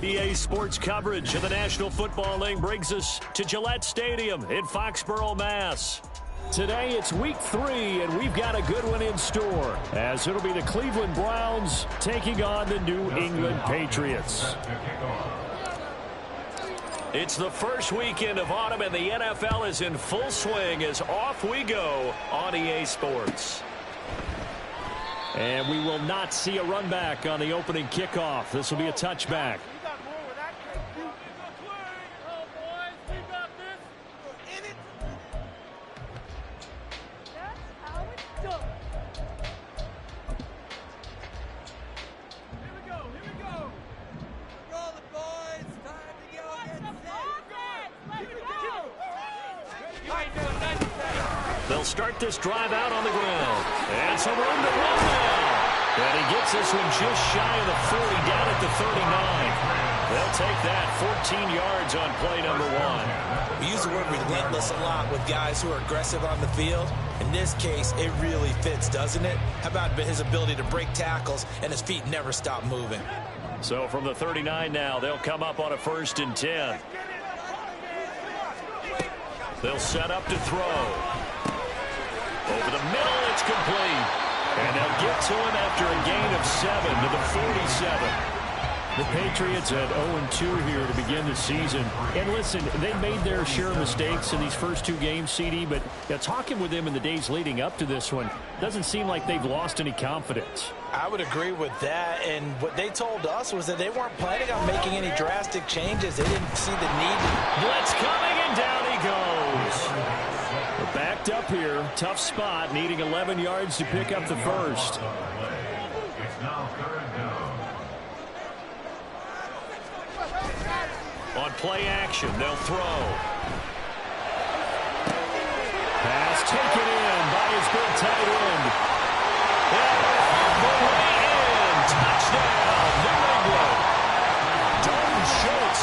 EA Sports coverage of the National Football League brings us to Gillette Stadium in Foxborough, Mass. Today it's week 3, and we've got a good one in store, as it'll be the Cleveland Browns taking on the New England Patriots. It's the first weekend of autumn, and the NFL is in full swing as off we go on EA Sports. And we will not see a run back on the opening kickoff. This will be a touchback. They'll start this drive out on the ground. And some room to run now. And he gets this one just shy of the 40, down at the 39. They'll take that 14 yards on play number 1. We use the word relentless a lot with guys who are aggressive on the field. In this case, it really fits, doesn't it? How about his ability to break tackles and his feet never stop moving? So from the 39 now, they'll come up on a 1st and 10. They'll set up to throw. Over the middle, it's complete. And they'll get to him after a gain of 7 to the 47. The Patriots at 0-2 here to begin the season. And listen, they made their share of mistakes in these first 2 games, CD, but talking with them in the days leading up to this one, doesn't seem like they've lost any confidence. I would agree with that, and what they told us was that they weren't planning on making any drastic changes. They didn't see the need. Blitz coming, and down he goes. We're backed up here. Tough spot, needing 11 yards to pick up the first. On play action, they'll throw. Pass taken in by his big tight end. And the way in. Touchdown, New England. Dalton Schultz,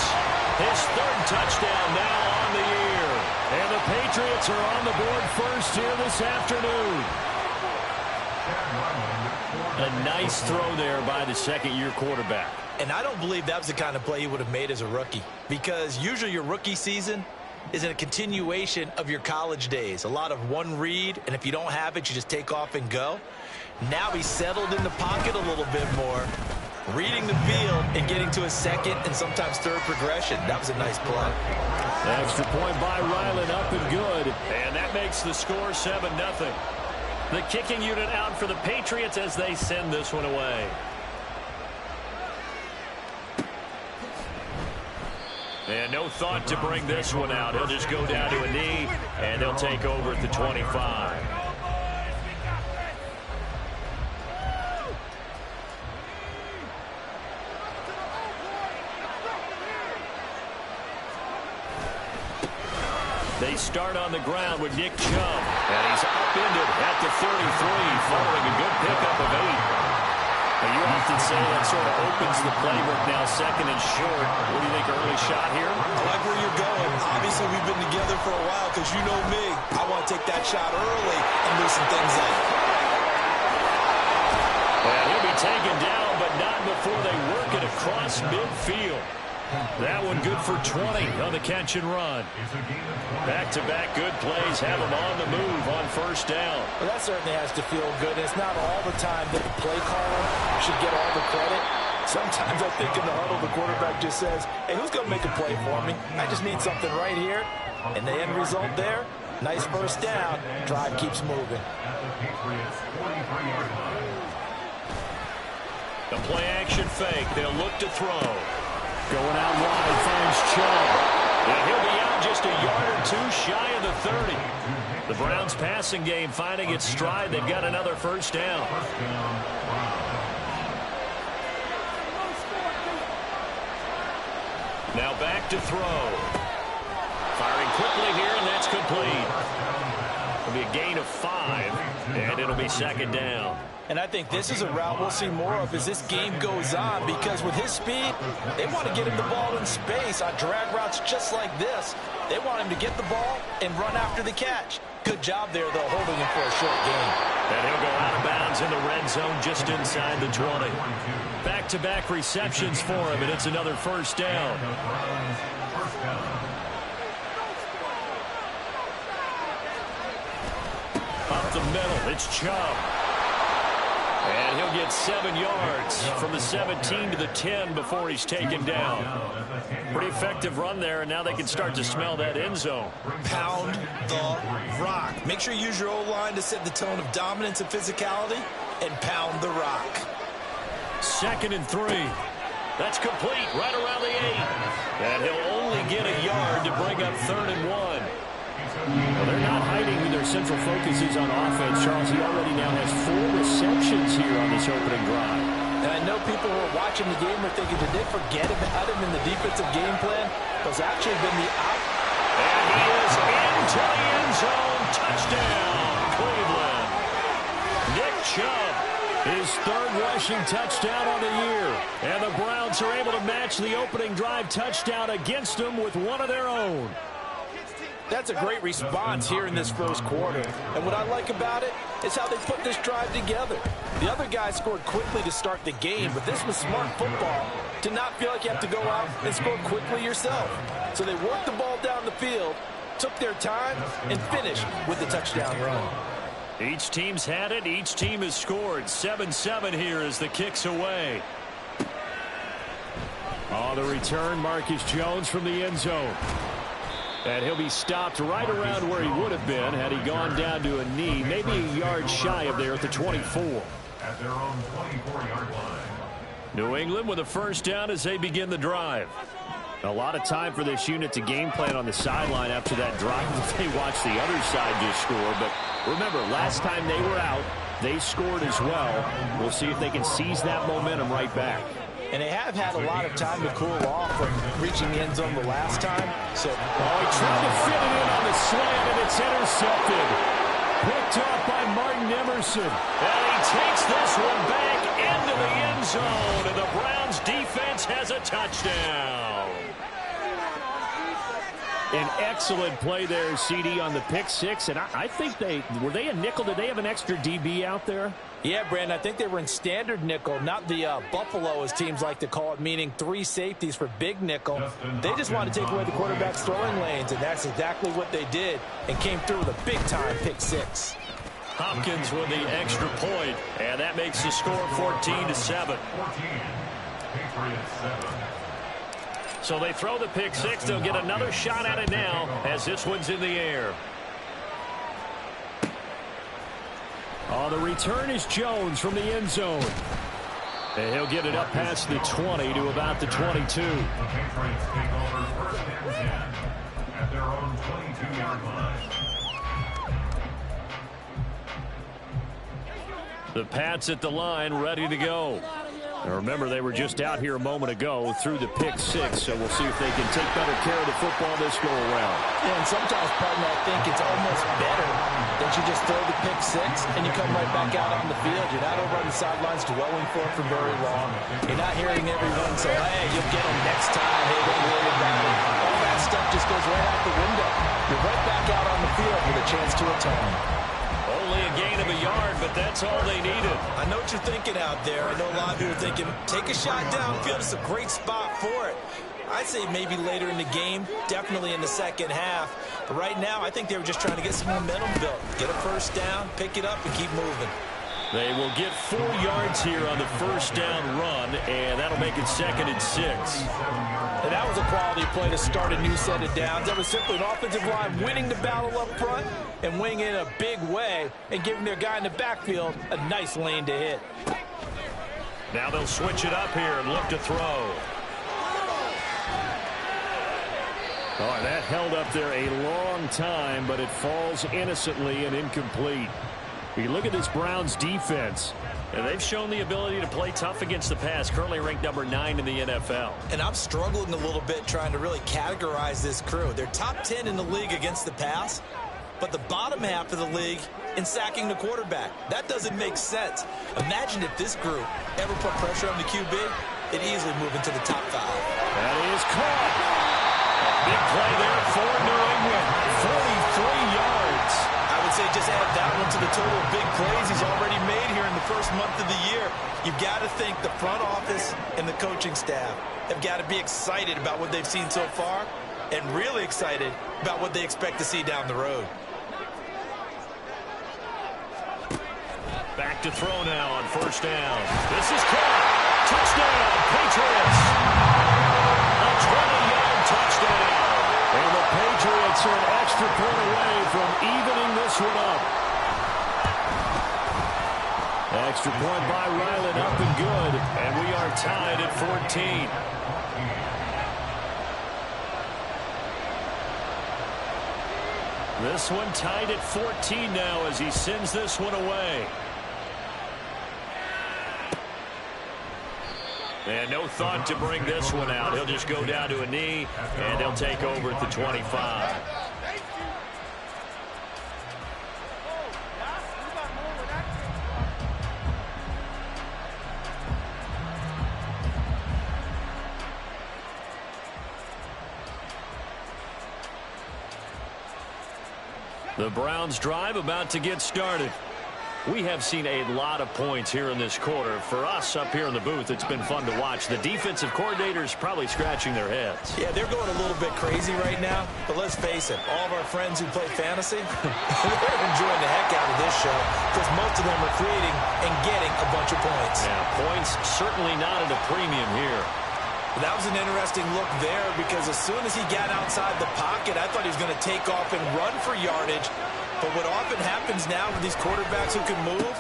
his 3rd touchdown now on the year. And the Patriots are on the board first here this afternoon. A nice throw there by the 2nd-year quarterback. And I don't believe that was the kind of play he would have made as a rookie, because usually your rookie season is a continuation of your college days. A lot of one read, and if you don't have it, you just take off and go. Now he's settled in the pocket a little bit more, reading the field and getting to a 2nd and sometimes 3rd progression. That was a nice play. Extra point by Ryland, up and good. And that makes the score 7-0. The kicking unit out for the Patriots as they send this one away. And no thought to bring this one out. He'll just go down to a knee, and they'll take over at the 25. They start on the ground with Nick Chubb, and he's upended at the 33, following a good pickup of 8. You often say that sort of opens the playbook now, 2nd and short. What do you think, early shot here? I like where you're going. Obviously, we've been together for a while, because you know me. I want to take that shot early and loosen things up. Well, he'll be taken down, but not before they work it across midfield. That one good for 20 on the catch and run. Back-to-back good plays have him on the move on 1st down. Well, that certainly has to feel good. It's not all the time that the play caller should get all the credit. Sometimes I think in the huddle the quarterback just says, hey, who's going to make a play for me? I just need something right here. And the end result there, nice 1st down. Drive keeps moving. The play action fake. They'll look to throw. Going out wide, finds Chubb. And he'll be out just a yard or 2 shy of the 30. The Browns passing game finding its stride. They've got another 1st down. Now back to throw. Firing quickly here, and that's complete. It'll be a gain of 5, and it'll be second down. And I think this is a route we'll see more of as this game goes on, because with his speed, they want to get him the ball in space on drag routes just like this. They want him to get the ball and run after the catch. Good job there, though, holding him for a short gain. And he'll go out of bounds in the red zone just inside the 20. Back-to-back receptions for him, and it's another first down. Up the middle, it's Chubb. And he'll get 7 yards from the 17 to the 10 before he's taken down. Pretty effective run there, and now they can start to smell that end zone. Pound the rock. Make sure you use your O-line to set the tone of dominance and physicality, and pound the rock. 2nd and 3. That's complete right around the 8. And he'll only get a yard to bring up 3rd and 1. Well, they're not hiding who their central focus is on offense. Charles, he already now has 4 receptions here on this opening drive. And I know people who are watching the game are thinking, did they forget about him in the defensive game plan? It's actually been the out. And he is into the end zone. Touchdown, Cleveland. Nick Chubb, his 3rd rushing touchdown on the year. And the Browns are able to match the opening drive touchdown against them with one of their own. That's a great response here in this first quarter. And what I like about it is how they put this drive together. The other guys scored quickly to start the game, but this was smart football to not feel like you have to go out and score quickly yourself. So they worked the ball down the field, took their time, and finished with the touchdown run. Each team's had it. Each team has scored. 7-7 here as the kick's away. On the return, Marcus Jones from the end zone. And he'll be stopped right around where he would have been had he gone down to a knee, maybe a yard shy of there at the 24. At their own 24-yard line. New England with a first down as they begin the drive. A lot of time for this unit to game plan on the sideline after that drive that they watched the other side just score. But remember, last time they were out, they scored as well. We'll see if they can seize that momentum right back. And they have had a lot of time to cool off from reaching the end zone the last time. So, he tried to fit it in on the slant, and it's intercepted. Picked off by Martin Emerson. And he takes this one back into the end zone, and the Browns defense has a touchdown. An excellent play there, CD, on the pick 6. And I think were they a nickel? Did they have an extra DB out there? Yeah, Brandon, I think they were in standard nickel, not the Buffalo, as teams like to call it, meaning 3 safeties for big nickel. They just wanted to take away the quarterback's throwing lanes, and that's exactly what they did, and came through with a big-time pick 6. Hopkins with the extra point, and that makes the score 14-7. So they throw the pick 6. They'll get another shot at it now as this one's in the air. On the return is Jones from the end zone. And he'll get it up past the 20 to about the 22. The Patriots take over 1st and 10 at their own 22-yard line. The Pats at the line, ready to go. And remember, they were just out here a moment ago through the pick 6, so we'll see if they can take better care of the football this go around. Yeah, and sometimes, partner, I think it's almost better that you just throw the pick 6 and you come right back out on the field. You're not over on the sidelines dwelling for it for very long. You're not hearing everyone say, hey, you'll get them next time. Hey, don't worry about it. All that stuff just goes right out the window. You're right back out on the field with a chance to atone. Only a gain of a yard, but that's all they needed. I know what you're thinking out there. I know a lot of people are thinking, take a shot downfield. It's a great spot for it. I'd say maybe later in the game, definitely in the second half. But right now, I think they were just trying to get some momentum built. Get a first down, pick it up, and keep moving. They will get 4 yards here on the first down run, and that'll make it 2nd and 6. And that was a quality play to start a new set of downs. That was simply an offensive line winning the battle up front and winning it in a big way and giving their guy in the backfield a nice lane to hit. Now they'll switch it up here and look to throw. Oh, that held up there a long time, but it falls innocently and incomplete. You look at this Browns defense, and they've shown the ability to play tough against the pass, currently ranked number 9 in the NFL. And I'm struggling a little bit trying to really categorize this crew. They're top 10 in the league against the pass, but the bottom half of the league in sacking the quarterback. That doesn't make sense. Imagine if this group ever put pressure on the QB, it'd easily move into the top 5. That is caught. Big play there for New England. 43 yards. I would say just add that one to the total of big plays he's already made here in the first month of the year. You've got to think the front office and the coaching staff have got to be excited about what they've seen so far and really excited about what they expect to see down the road. Back to throw now on first down. This is caught. Touchdown, Patriots. A 20-yard touchdown. And the Patriots are an extra point away from evening this one up. Extra point by Ryland, up and good. And we are tied at 14. This one tied at 14 now as he sends this one away. And no thought to bring this one out. He'll just go down to a knee, and they'll take over at the 25. The Browns drive about to get started. We have seen a lot of points here in this quarter. For us up here in the booth, it's been fun to watch. The defensive coordinators probably scratching their heads. Yeah, they're going a little bit crazy right now. But let's face it, all of our friends who play fantasy, they're enjoying the heck out of this show because most of them are creating and getting a bunch of points. Yeah, points certainly not at a premium here. That was an interesting look there because as soon as he got outside the pocket, I thought he was going to take off and run for yardage. But what often happens now with these quarterbacks who can move,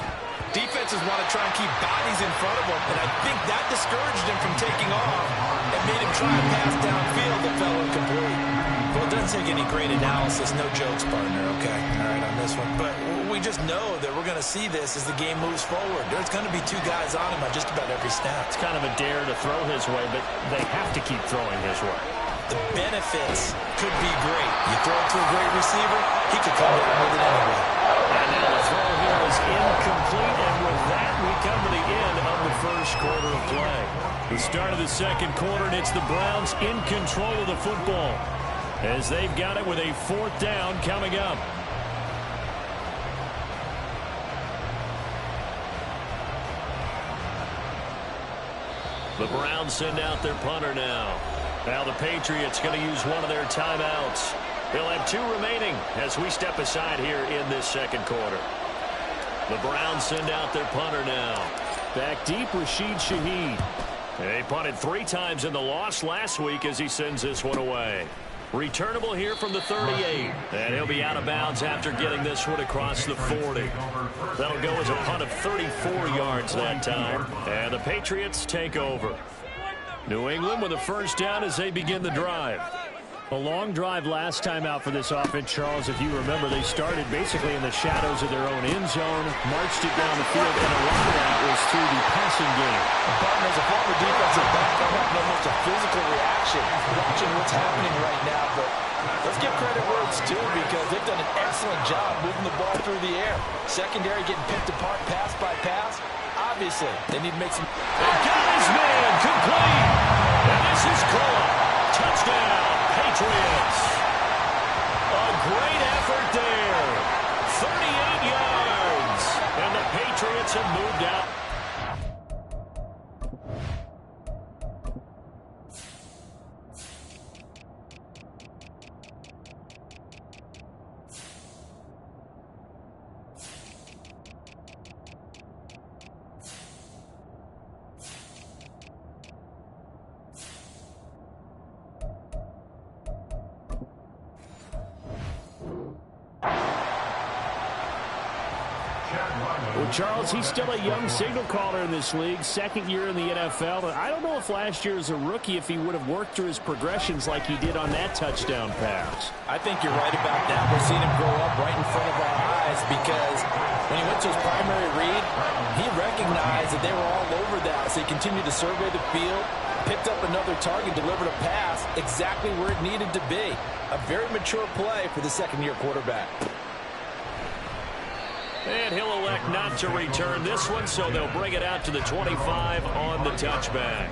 defenses want to try and keep bodies in front of them, and I think that discouraged him from taking off and made him try and pass downfield that fell incomplete. Well, it doesn't take any great analysis, no jokes, partner, okay? All right, on this one. But we just know that we're going to see this as the game moves forward. There's going to be 2 guys on him on just about every snap. It's kind of a dare to throw his way, but they have to keep throwing his way. The benefits could be great. You throw it to a great receiver, he could come down with it anyway. And now the throw here is incomplete, and with that, we come to the end of the first quarter of play. The start of the second quarter, and it's the Browns in control of the football as they've got it with a 4th down coming up. The Browns send out their punter now. Now the Patriots going to use one of their timeouts. They'll have 2 remaining as we step aside here in this second quarter. The Browns send out their punter now. Back deep, Rashid Shaheed. They punted 3 times in the loss last week as he sends this one away. Returnable here from the 38. And he'll be out of bounds after getting this one across the 40. That'll go as a punt of 34 yards that time. And the Patriots take over. New England with a first down as they begin the drive. A long drive last time out for this offense, Charles. If you remember, they started basically in the shadows of their own end zone, marched it down the field, and a lot of that was through the passing game. As a former defensive back, I'm having almost a physical reaction watching what's happening right now. But let's give credit where it's due because they've done an excellent job moving the ball through the air. Secondary getting picked apart pass by pass. Obviously, they need to make some... They got his man complete. And this is caught. Touchdown, Patriots. A great effort there. 38 yards. And the Patriots have moved out. Well, Charles, he's still a young signal caller in this league, 2nd year in the NFL. And I don't know if last year as a rookie, if he would have worked through his progressions like he did on that touchdown pass. I think you're right about that. We're seeing him grow up right in front of our eyes because when he went to his primary read, he recognized that they were all over that. So he continued to survey the field, picked up another target, delivered a pass exactly where it needed to be. A very mature play for the 2nd-year quarterback. And he'll elect not to return this one, so they'll bring it out to the 25 on the touchback.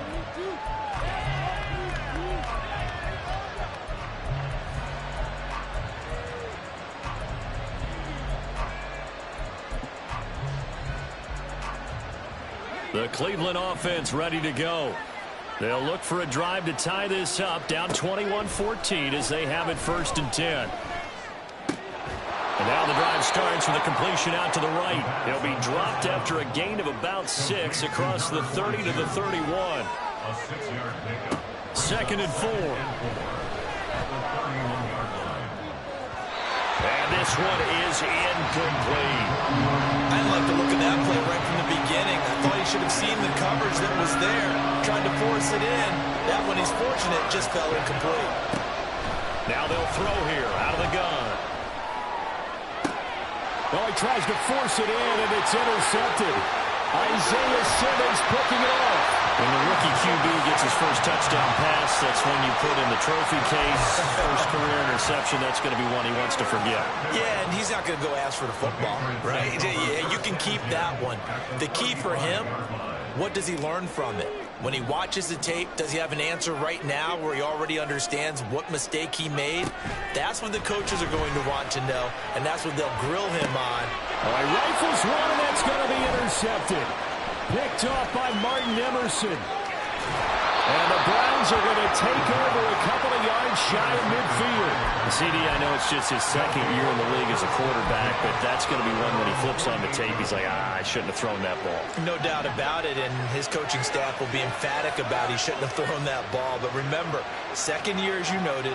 The Cleveland offense ready to go. They'll look for a drive to tie this up, down 21-14 as they have it 1st and 10. And now the drive starts with a completion out to the right. He'll be dropped after a gain of about 6 across the 30 to the 31. A 6-yard pickup. 2nd and 4. And this one is incomplete. I didn't like the look of that play right from the beginning. I thought he should have seen the coverage that was there, tried to force it in. That one, he's fortunate, just fell incomplete. Now they'll throw here out of the gun. Oh, he tries to force it in, and it's intercepted. Isaiah Simmons picking it off. When the rookie QB gets his first touchdown pass, that's when you put in the trophy case. First career interception, that's going to be one he wants to forget. Yeah, and he's not going to go ask for the football, right? Yeah, you can keep that one. The key for him, what does he learn from it? When he watches the tape, does he have an answer right now where he already understands what mistake he made? That's what the coaches are going to want to know, and that's what they'll grill him on. All right, rifles one, and that's going to be intercepted. Picked off by Martin Emerson. And the Browns are going to take over a couple of yards shy of midfield. CD, I know it's just his 2nd year in the league as a quarterback, but that's going to be one when he flips on the tape. He's like, I shouldn't have thrown that ball. No doubt about it, and his coaching staff will be emphatic about he shouldn't have thrown that ball. But remember, 2nd year, as you noted,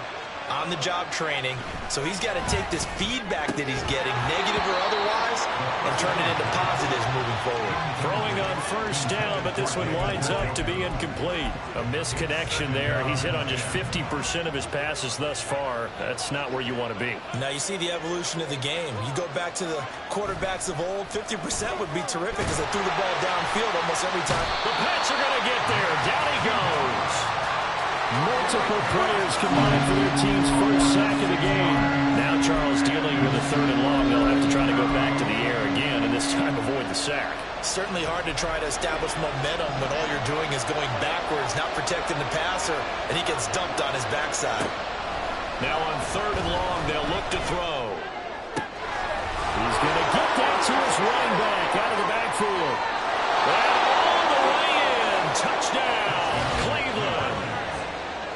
on-the-job training, so he's got to take this feedback that he's getting, negative or otherwise, and turn it into positives moving forward. Throwing on 1st down, but this one winds up to be incomplete. A misconnection there. He's hit on just 50% of his passes thus far. That's not where you want to be. Now you see the evolution of the game. You go back to the quarterbacks of old, 50% would be terrific because they threw the ball downfield almost every time. The Pats are going to get there. Down he goes. Multiple players combined for their team's first sack of the game. Now Charles dealing with a 3rd and long. They'll have to try to go back to the air again, and this time avoid the sack. Certainly hard to try to establish momentum when all you're doing is going backwards, not protecting the passer, and he gets dumped on his backside. Now on 3rd and long, they'll look to throw. He's going to get that to his running back out of the backfield. And all the way in. Touchdown, Cleveland.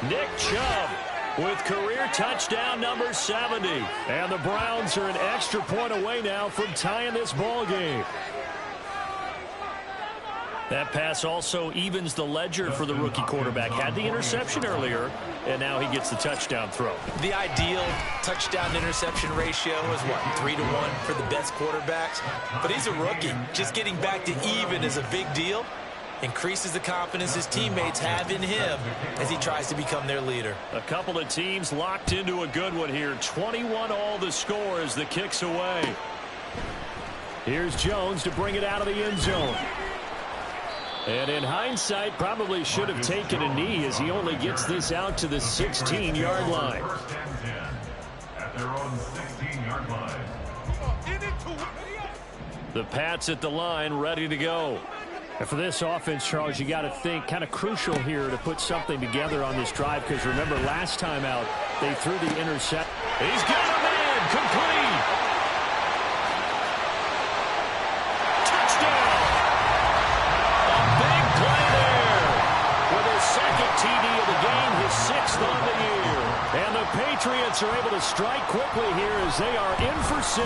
Nick Chubb with career touchdown number 70. And the Browns are an extra point away now from tying this ball game. That pass also evens the ledger for the rookie quarterback. Had the interception earlier, and now he gets the touchdown throw. The ideal touchdown-interception ratio is, what, 3-to-1 for the best quarterbacks? But he's a rookie. Just getting back to even is a big deal. Increases the confidence his teammates have in him as he tries to become their leader. A couple of teams locked into a good one here. 21 all the score as the kick's away. Here's Jones to bring it out of the end zone. And in hindsight, probably should have taken a knee as he only gets this out to the 16-yard line. 1st and 10 at their own 16-yard line. The Pats at the line, ready to go. And for this offense, Charles, you got to think kind of crucial here to put something together on this drive, because remember last time out they threw the intercept. He's got him in, complete. Touchdown. A big play there with his 2nd TD of the game, his 6th on the year. And the Patriots are able to strike quickly here as they are in for 6.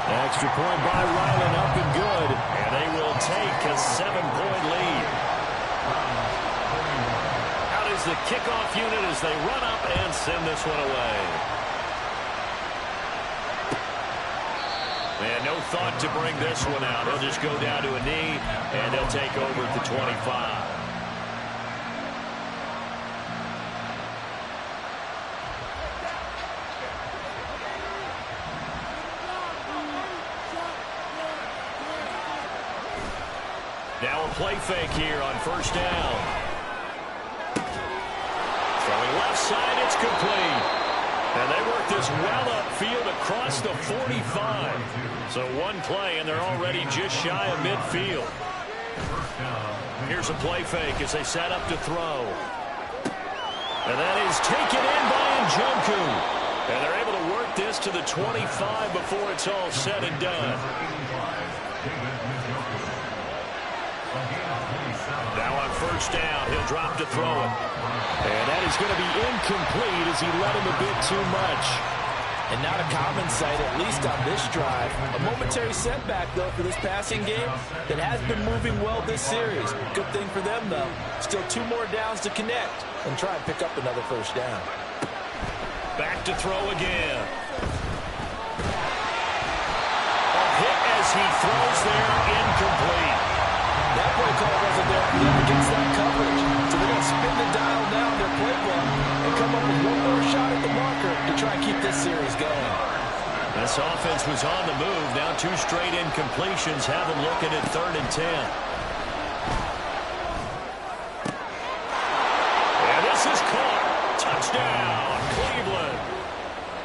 Extra point by Ryland, up and good. And they will take a 7-point lead. Out is the kickoff unit as they run up and send this one away. And no thought to bring this one out. He'll just go down to a knee, and he'll take over at the 25. Now a play fake here on 1st down. Throwing left side, it's complete. And they work this well upfield across the 45. So one play, and they're already just shy of midfield. Here's a play fake as they set up to throw. And that is taken in by Njoku. And they're able to work this to the 25 before it's all said and done. Now on first down, he'll drop to throw it. And that is going to be incomplete as he led him a bit too much. And not a common sight, at least on this drive. A momentary setback, though, for this passing game that has been moving well this series. Good thing for them, though. Still 2 more downs to connect and try and pick up another first down. Back to throw again. A hit as he throws there, incomplete. That play call wasn't there against that coverage. So they're going to spin the dial down their playbook and come up with one more shot at the marker to try and keep this series going. This offense was on the move. Now 2 straight incompletions have them looking at 3rd and 10. And this is caught. Touchdown, Cleveland.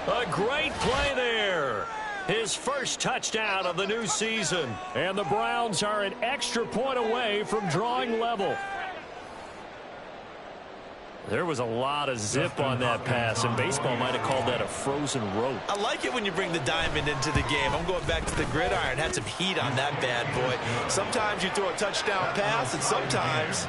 A great play there. His first touchdown of the new season. And the Browns are an extra point away from drawing level. There was a lot of zip on that pass, and baseball might have called that a frozen rope. I like it when you bring the diamond into the game. I'm going back to the gridiron. Had some heat on that bad boy. Sometimes you throw a touchdown pass, and sometimes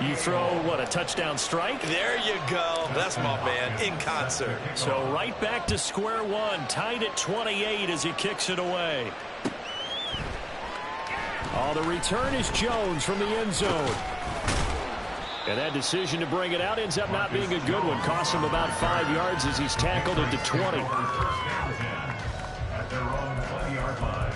you throw, what, a touchdown strike? There you go. That's my man, in concert. So right back to square one, tied at 28 as he kicks it away. Oh, the return is Jones from the end zone. And that decision to bring it out ends up not being a good one. Costs him about 5 yards as he's tackled into 20. At their own 20-yard line.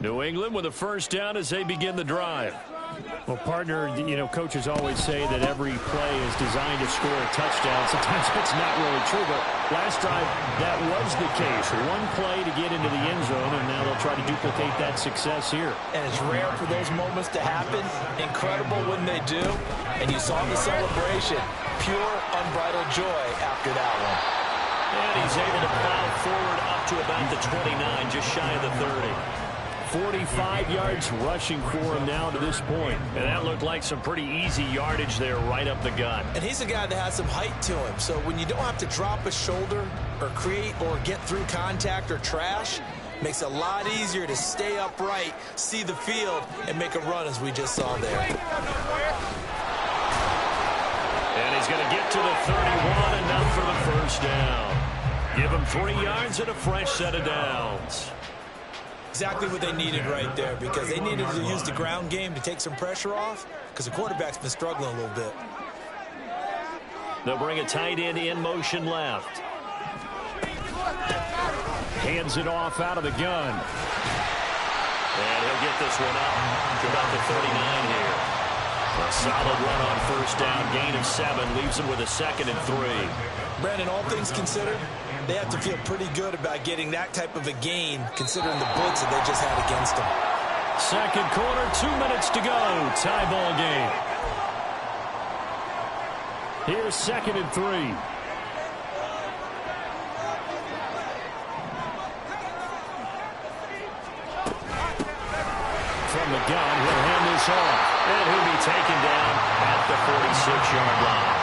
New England with a first down as they begin the drive. Well, partner, you know, coaches always say that every play is designed to score a touchdown. Sometimes that's not really true, but last drive, that was the case. One play to get into the end zone, and now they'll try to duplicate that success here. And it's rare for those moments to happen. Incredible when they do. And you saw the celebration. Pure, unbridled joy after that one. And he's able to plow forward up to about the 29, just shy of the 30. 45 yards rushing for him now to this point. And that looked like some pretty easy yardage there right up the gut. And he's a guy that has some height to him. So when you don't have to drop a shoulder or create or get through contact or trash, makes it a lot easier to stay upright, see the field, and make a run as we just saw there. And he's going to get to the 31, enough for the first down. Give him 3 yards and a fresh set of downs. Exactly what they needed right there, because they needed to use the ground game to take some pressure off, because the quarterback's been struggling a little bit. They'll bring a tight end in motion left. Hands it off out of the gun. And he'll get this one up to about the 39 here. A solid run on first down, gain of 7, leaves him with a 2nd and 3. Brandon, all things considered, they have to feel pretty good about getting that type of a gain, considering the blitz that they just had against them. Second quarter, 2 minutes to go. Tie ball game. Here's 2nd and 3. From the gun, he'll hand this off. And he'll be taken down at the 46-yard line.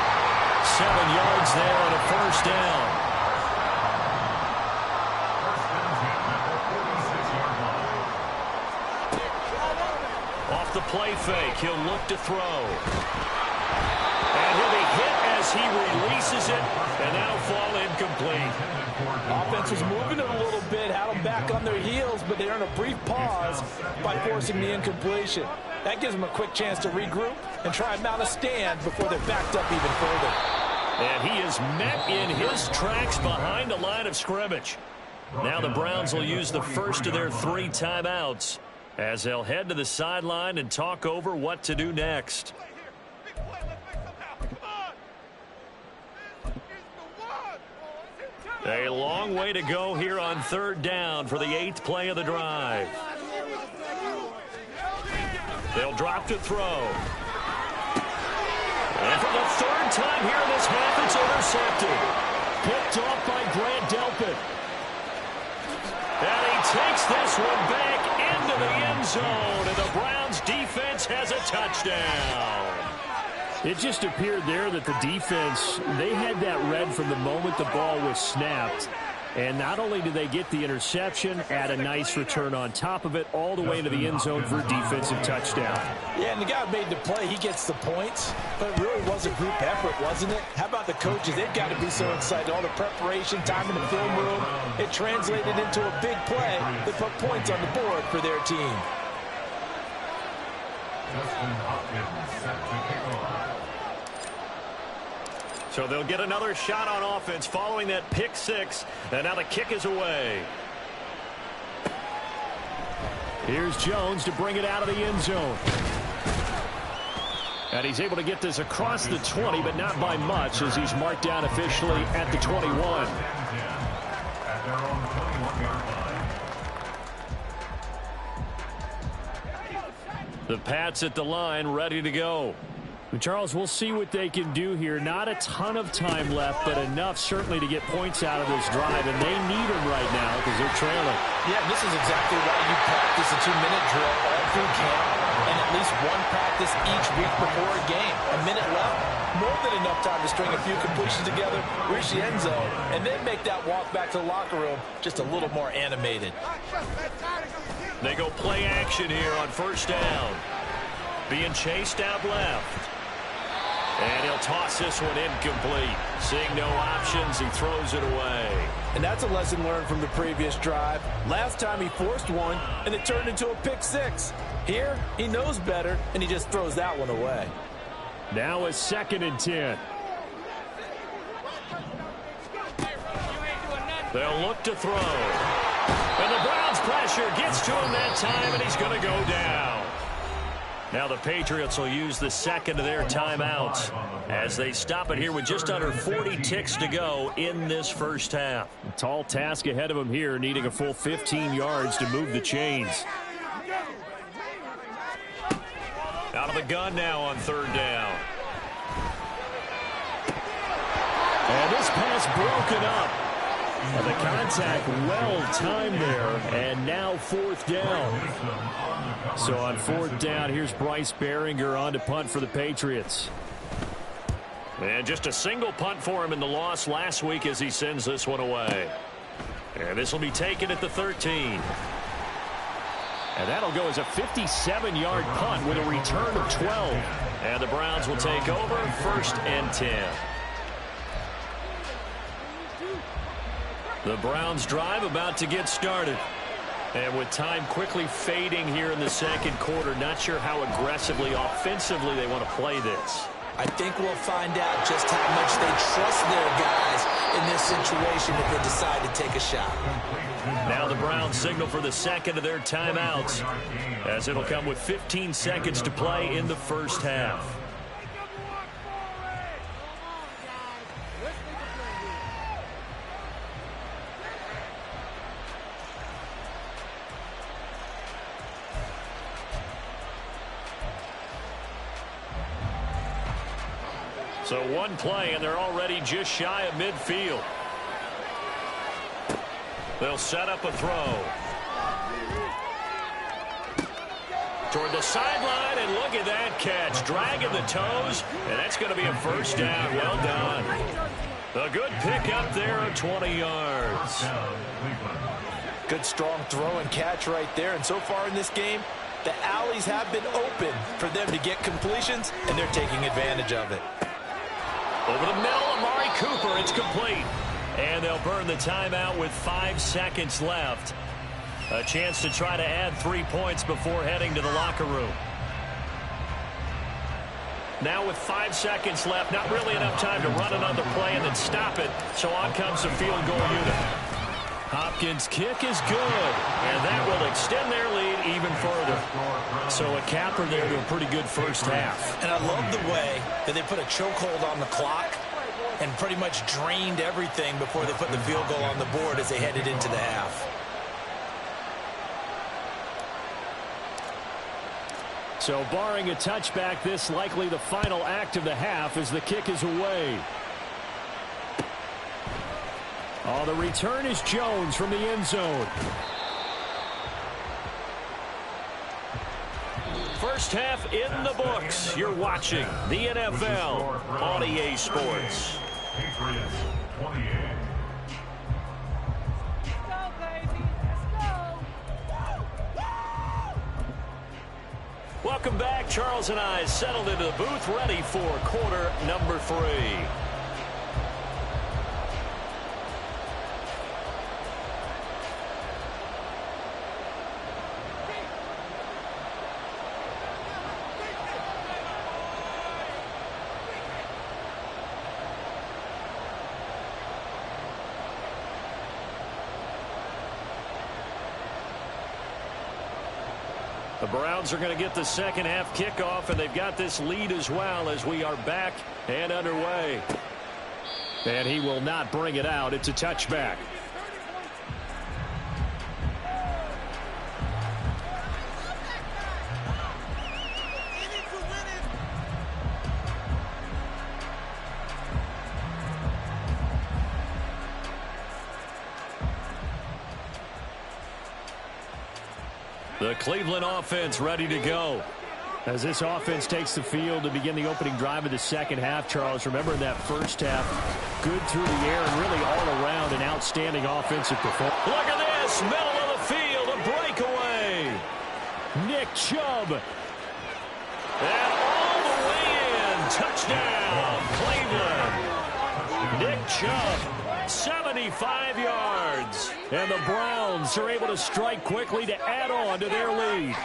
7 yards there on a first down. Off the play fake, he'll look to throw. And he'll be hit as he releases it, and that'll fall incomplete. Offense was moving it a little bit, had them back on their heels, but they earned a brief pause by forcing the incompletion. That gives them a quick chance to regroup and try and mount a stand before they're backed up even further. And he is met in his tracks behind the line of scrimmage. Now the Browns will use the first of their 3 timeouts as they'll head to the sideline and talk over what to do next. A long way to go here on third down for the 8th play of the drive. They'll drop to throw. And for the third time here in this half, it's intercepted. Picked off by Grant Delpit. And he takes this one back into the end zone, and the Browns defense has a touchdown. It just appeared there that the defense, they had that read from the moment the ball was snapped. And not only did they get the interception, add a nice return on top of it, all the way into the end zone for a defensive touchdown. Yeah, and the guy who made the play, he gets the points. But it really was a group effort, wasn't it? How about the coaches? They've got to be so excited. All the preparation, time in the film room, it translated into a big play that put points on the board for their team. Justin Hopkins set to kick off. So they'll get another shot on offense following that pick six, and now the kick is away. Here's Jones to bring it out of the end zone. And he's able to get this across the 20, but not by much, as he's marked down officially at the 21. At their own 21-yard line. The Pats at the line, ready to go. And Charles, we'll see what they can do here. Not a ton of time left, but enough certainly to get points out of this drive, and they need them right now because they're trailing. Yeah, this is exactly why you practice a 2-minute drill all through camp and at least one practice each week before a game. A minute left, more than enough time to string a few completions together, reach the end zone, and then make that walk back to the locker room just a little more animated. They go play action here on first down. Being chased out left. And he'll toss this one incomplete. Seeing no options, he throws it away. And that's a lesson learned from the previous drive. Last time he forced one, and it turned into a pick six. Here, he knows better, and he just throws that one away. Now a 2nd and 10. They'll look to throw. And the Browns' pressure gets to him that time, and he's going to go down. Now the Patriots will use the second of their timeouts as they stop it here with just under 40 ticks to go in this first half. A tall task ahead of them here, needing a full 15 yards to move the chains. Out of the gun now on third down. And this pass broken up. And the contact well-timed there, and now 4th down. So on 4th down, here's Bryce Behringer on to punt for the Patriots. And just a single punt for him in the loss last week as he sends this one away. And this will be taken at the 13. And that'll go as a 57-yard punt with a return of 12. And the Browns will take over 1st and 10. The Browns drive about to get started. And with time quickly fading here in the second quarter, not sure how aggressively, offensively they want to play this. I think we'll find out just how much they trust their guys in this situation if they decide to take a shot. Now the Browns signal for the second of their timeouts, as it'll come with 15 seconds to play in the first half. So one play, and they're already just shy of midfield. They'll set up a throw. Toward the sideline, and look at that catch. Dragging the toes, and that's going to be a first down. Well done. A good pick up there of 20 yards. Good strong throw and catch right there. And so far in this game, the alleys have been open for them to get completions, and they're taking advantage of it. Over the middle, Amari Cooper, it's complete. And they'll burn the timeout with 5 seconds left. A chance to try to add 3 points before heading to the locker room. Now with 5 seconds left, not really enough time to run another play and then stop it. So on comes the field goal unit. Hopkins' kick is good, and that will extend their lead even further. So a capper there to a pretty good first half. And I love the way that they put a chokehold on the clock. and pretty much drained everything before they put the field goal on the board as they headed into the half. So barring a touchback, this likely the final act of the half as the kick is away. Oh, the return is Jones from the end zone. First half in the books. You're watching the NFL on EA Sports. Patriots 28. Welcome back. Charles and I settled into the booth, ready for quarter number 3. The Browns are going to get the second half kickoff, and they've got this lead as well as we are back and underway. And he will not bring it out. It's a touchback. The Cleveland offense ready to go. As this offense takes the field to begin the opening drive of the second half, Charles, remember in that first half, good through the air and really all around an outstanding offensive performance. Look at this, middle of the field, a breakaway. Nick Chubb. And all the way in, touchdown, Cleveland. Nick Chubb. 75 yards. And the Browns are able to strike quickly to add on to their lead.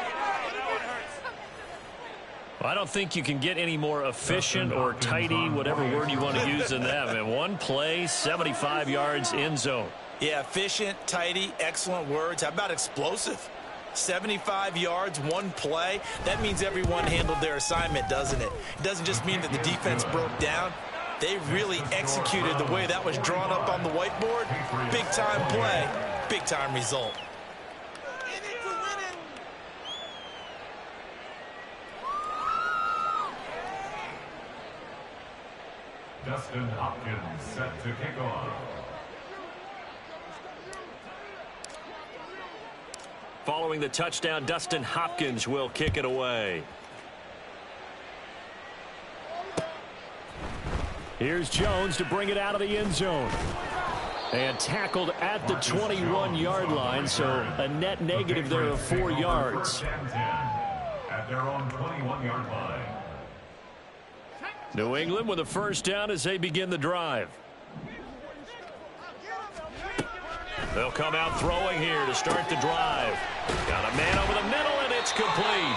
Well, I don't think you can get any more efficient or tidy, whatever word you want to use in that. Man, one play, 75 yards, end zone. Yeah, efficient, tidy, excellent words. How about explosive? 75 yards, one play. That means everyone handled their assignment, doesn't it? It doesn't just mean that the defense broke down. They really executed the way that was drawn up on the whiteboard. Big-time play, big-time result. Dustin Hopkins set to kick off. Following the touchdown, Dustin Hopkins will kick it away. Here's Jones to bring it out of the end zone. And tackled at the 21-yard line, so a net negative there of 4 yards. At their own 21-yard line. New England with a first down as they begin the drive. They'll come out throwing here to start the drive. Got a man over the middle, and it's complete.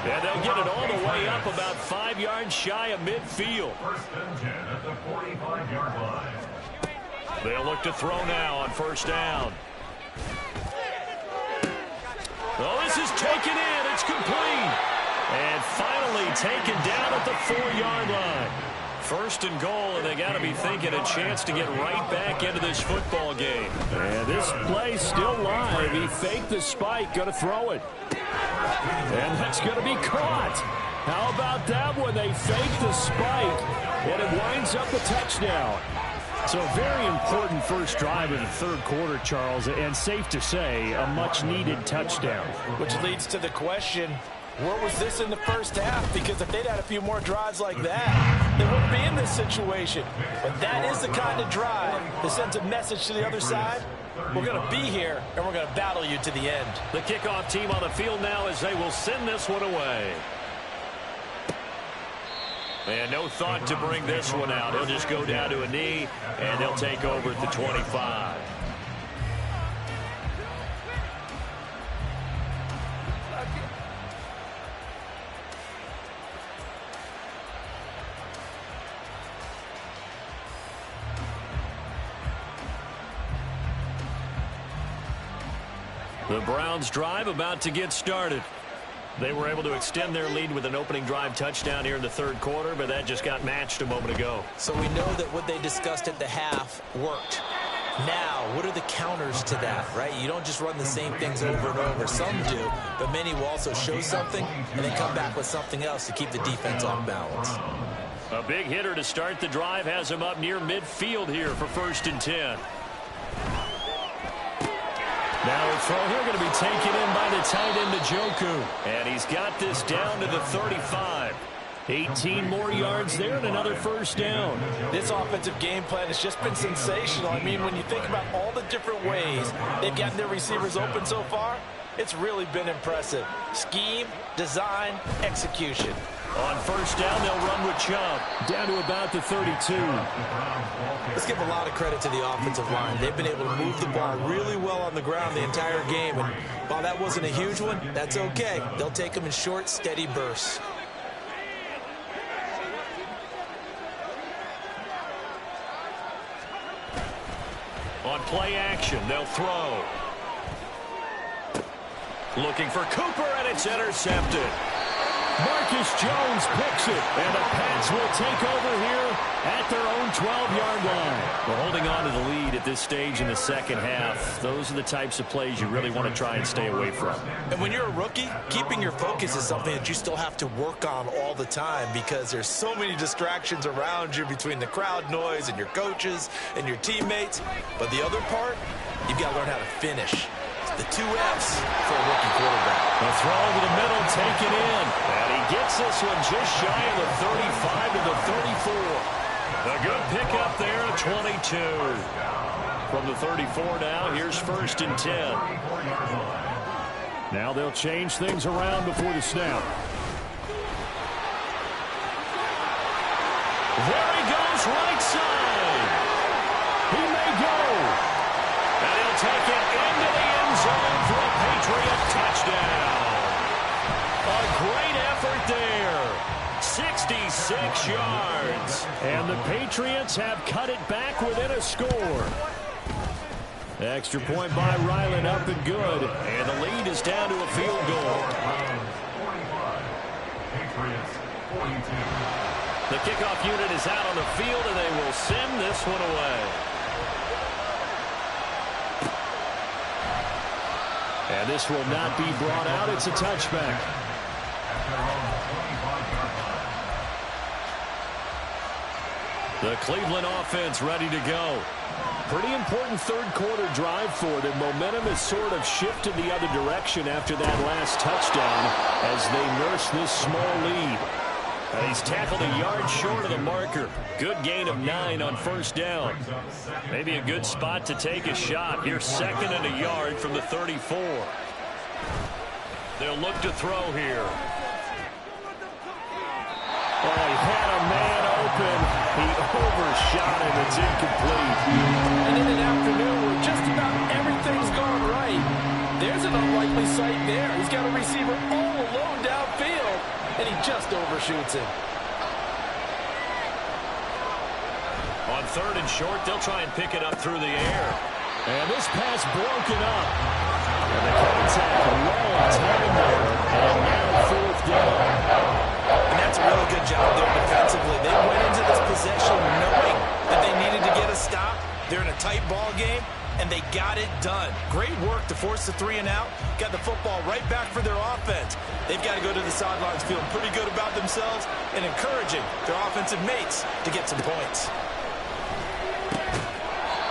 And they'll get it all the way up about 5 yards shy of midfield. First and 10 at the 45-yard line. They'll look to throw now on first down. Oh, this is taken in. It's complete. And finally taken down at the 4-yard line. First and goal, and they got to be thinking a chance to get right back into this football game. And this play still live. He faked the spike, going to throw it. And that's going to be caught. How about that when they fake the spike, and it winds up a touchdown. So a very important first drive of the third quarter, Charles, and safe to say, a much-needed touchdown. Which leads to the question, where was this in the first half? Because if they'd had a few more drives like that, they wouldn't be in this situation. But that is the kind of drive that sends a message to the other side. We're going to be here, and we're going to battle you to the end. The kickoff team on the field now as they will send this one away. And no thought to bring this one out. He'll just go down to a knee, and they'll take over at the 25. The Browns drive about to get started. They were able to extend their lead with an opening drive touchdown here in the third quarter, but that just got matched a moment ago. So we know that what they discussed at the half worked. Now, what are the counters to that, right? You don't just run the same things over and over. Some do, but many will also show something and then come back with something else to keep the defense off balance. A big hitter to start the drive has him up near midfield here for 1st and 10. Now a throw here going to be taken in by the tight end Njoku. And he's got this down to the 35. 18 more yards there and another 1st down. This offensive game plan has just been sensational. I mean, when you think about all the different ways they've gotten their receivers open so far, it's really been impressive. Scheme, design, execution. On 1st down, they'll run with Chubb. Down to about the 32. Let's give a lot of credit to the offensive line. They've been able to move the ball really well on the ground the entire game. And while that wasn't a huge one, that's okay. They'll take them in short, steady bursts. On play action, they'll throw. Looking for Cooper, and it's intercepted. Marcus Jones picks it, and the Pats will take over here at their own 12-yard line. We're holding on to the lead at this stage in the second half. Those are the types of plays you really want to try and stay away from. And when you're a rookie, keeping your focus is something that you still have to work on all the time because there's so many distractions around you between the crowd noise and your coaches and your teammates. But the other part, you've got to learn how to finish. The 2 F's for a rookie quarterback. The throw over the middle, taken in. And he gets this one just shy of the 35 to the 34. A good pickup there at 22. From the 34 now, here's 1st and 10. Now they'll change things around before the snap. There he goes, right side. He may go. And he'll take it into the end zone for a Patriot touchdown. A great effort there. 66 yards. And the Patriots have cut it back within a score. Extra point by Ryland, up and good. And the lead is down to a field goal. The kickoff unit is out on the field, and they will send this one away. And this will not be brought out. It's a touchback. The Cleveland offense ready to go. Pretty important third quarter drive for them. Momentum has sort of shifted the other direction after that last touchdown as they nurse this small lead. And he's tackled a yard short of the marker. Good gain of 9 on 1st down. Maybe a good spot to take a shot. Here's 2nd and a yard from the 34. They'll look to throw here. Oh, he had a man open. He overshot him. It's incomplete. And in an afternoon where just about everything's gone right, there's an unlikely sight there. He's got a receiver all alone downfield, and he just overshoots him. On 3rd and short, they'll try and pick it up through the air. And this pass broken up. And the contact well timed there. And now 4th down. And that's a really good job there defensively. They went into this possession knowing that they needed to get a stop. They're in a tight ball game, and they got it done. Great work to force the 3 and out. Got the football right back for their offense. They've got to go to the sidelines feeling pretty good about themselves and encouraging their offensive mates to get some points.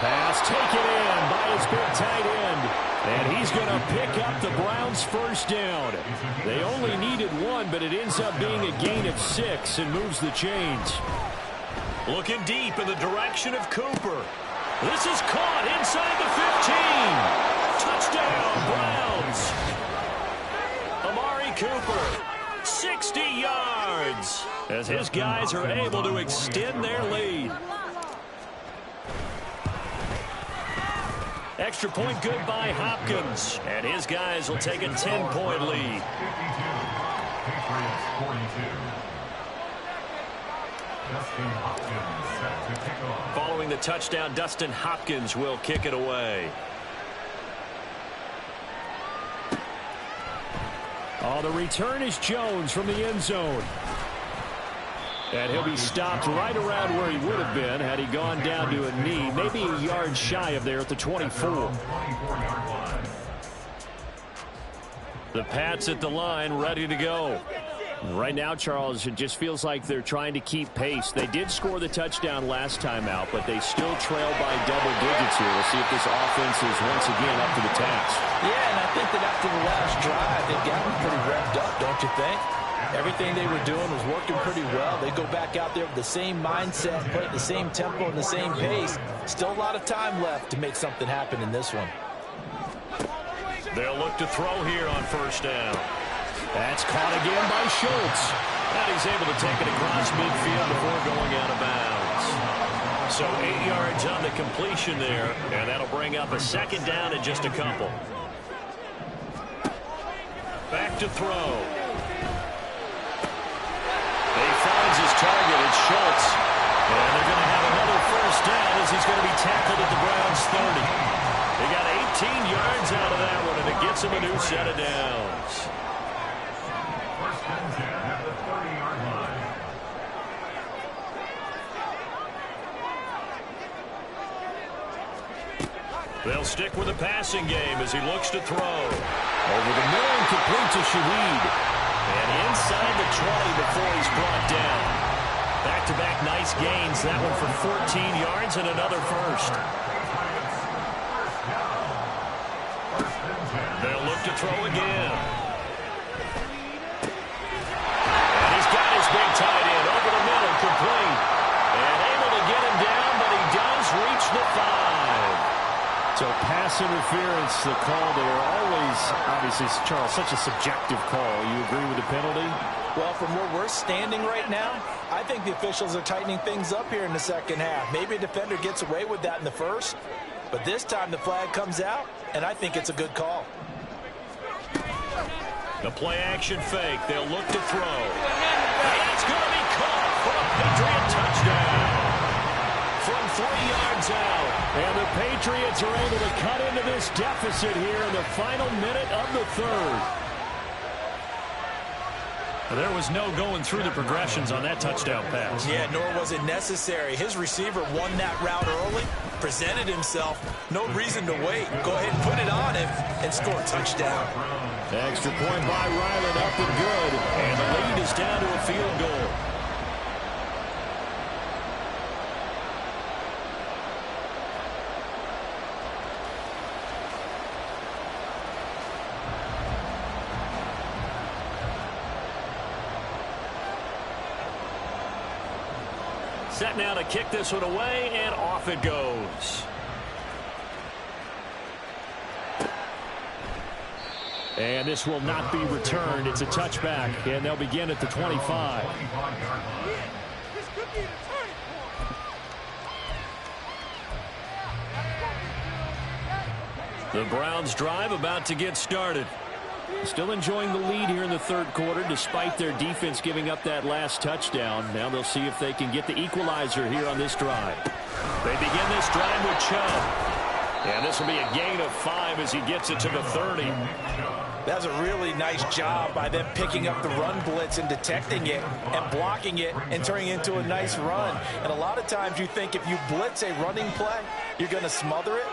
Pass taken in by his big tight end. And he's going to pick up the Browns' 1st down. They only needed 1, but it ends up being a gain of 6 and moves the chains. Looking deep in the direction of Cooper. This is caught inside the 15. Touchdown, Browns. Amari Cooper, 60 yards, as his guys are able to extend their lead. Extra point good by Hopkins. And his guys will take a 10-point lead. Following the touchdown, Dustin Hopkins will kick it away. Oh, the return is Jones from the end zone. And he'll be stopped right around where he would have been had he gone down to a knee, maybe a yard shy of there at the 24. The Pats at the line, ready to go. Right now, Charles, it just feels like they're trying to keep pace. They did score the touchdown last time out, but they still trail by double digits here. We'll see if this offense is once again up to the task. Yeah, and I think that after the last drive, they've gotten pretty revved up, don't you think? Everything they were doing was working pretty well. They go back out there with the same mindset, play at the same tempo and the same pace. Still a lot of time left to make something happen in this one. They'll look to throw here on first down. That's caught again by Schultz. And he's able to take it across midfield before going out of bounds. So 8 yards on the completion there, and that'll bring up a second down in just a couple. Back to throw. He finds his target. It's Schultz. And they're going to have another first down as he's going to be tackled at the Browns' 30. They got 18 yards out of that one, and it gets him a new set of downs. First and 10 at the 30-yard line. They'll stick with the passing game as he looks to throw. Over the middle and complete to Shaheed. And inside the 20 before he's brought down. Back-to-back nice gains. That one for 14 yards and another first. They'll look to throw again. And he's got his big tight end over the middle, complete. And able to get him down, but he does reach the 5. So pass interference, the call there. Always, obviously, Charles, such a subjective call. You agree with the penalty? Well, from where we're standing right now, I think the officials are tightening things up here in the second half. Maybe a defender gets away with that in the first, but this time the flag comes out, and I think it's a good call. The play-action fake. They'll look to throw. And it's going to be caught for a Patriot touchdown. From 3 yards out. And the Patriots are able to cut into this deficit here in the final minute of the third. There was no going through the progressions on that touchdown pass. Yeah, nor was it necessary. His receiver won that route early, presented himself. No reason to wait. Go ahead and put it on him and score a touchdown. Extra point by Ryland, up and good. And the lead is down to a field goal. Set now to kick this one away, and off it goes. And this will not be returned. It's a touchback, and they'll begin at the 25. The Browns drive about to get started. Still enjoying the lead here in the third quarter, despite their defense giving up that last touchdown. Now they'll see if they can get the equalizer here on this drive. They begin this drive with Chubb. And this will be a gain of 5 as he gets it to the 30. That's a really nice job by them picking up the run blitz and detecting it and blocking it and turning it into a nice run. And a lot of times you think if you blitz a running play, you're going to smother it.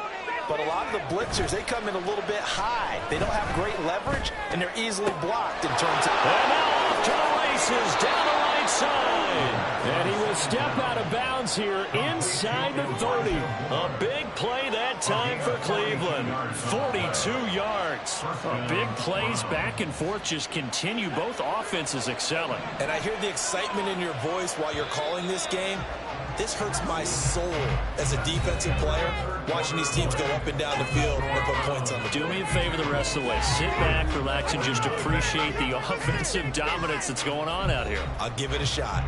But a lot of the blitzers, they come in a little bit high. They don't have great leverage, and they're easily blocked in terms of... And now off to the races, down the right side. And he will step out of bounds here inside the 30. A big play that time for Cleveland. 42 yards. Big plays back and forth just continue. Both offenses excelling. And I hear the excitement in your voice while you're calling this game. This hurts my soul as a defensive player, watching these teams go up and down the field and put points on the board. Do me a favor the rest of the way. Sit back, relax, and just appreciate the offensive dominance that's going on out here. I'll give it a shot.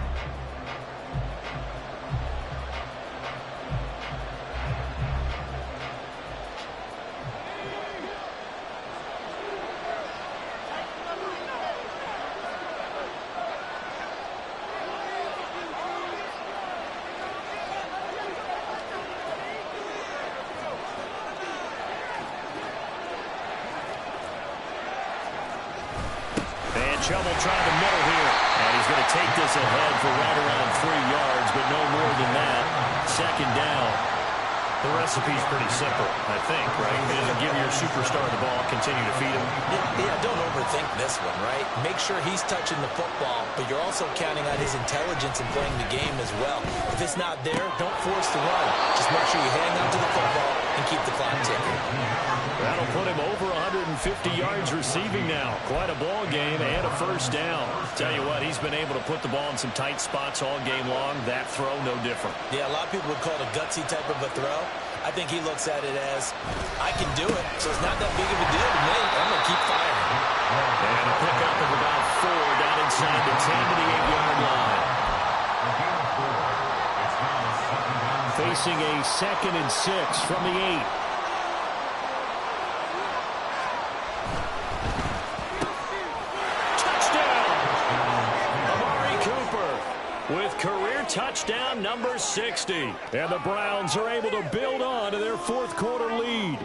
trouble trying to middle here. And he's going to take this ahead for right around 3 yards, but no more than that. Second down. The recipe's pretty simple, I think, right? Just give your superstar the ball, continue to feed him. Yeah, don't overthink this one, right? Make sure he's touching the football, but you're also counting on his intelligence in playing the game as well. If it's not there, don't force the run. Just make sure you hang on to the football and keep the clock ticking. That'll put him over 150 yards receiving now. Quite a ball game and a first down. Tell you what, he's been able to put the ball in some tight spots all game long. That throw, no different. Yeah, a lot of people would call it a gutsy type of a throw. I think he looks at it as, I can do it, so it's not that big of a deal to me. I'm going to keep firing. And a pickup of about 4 down inside the 10 to the 8-yard line. Facing a 2nd and 6 from the 8. With career touchdown number 60. And the Browns are able to build on to their 4th quarter lead.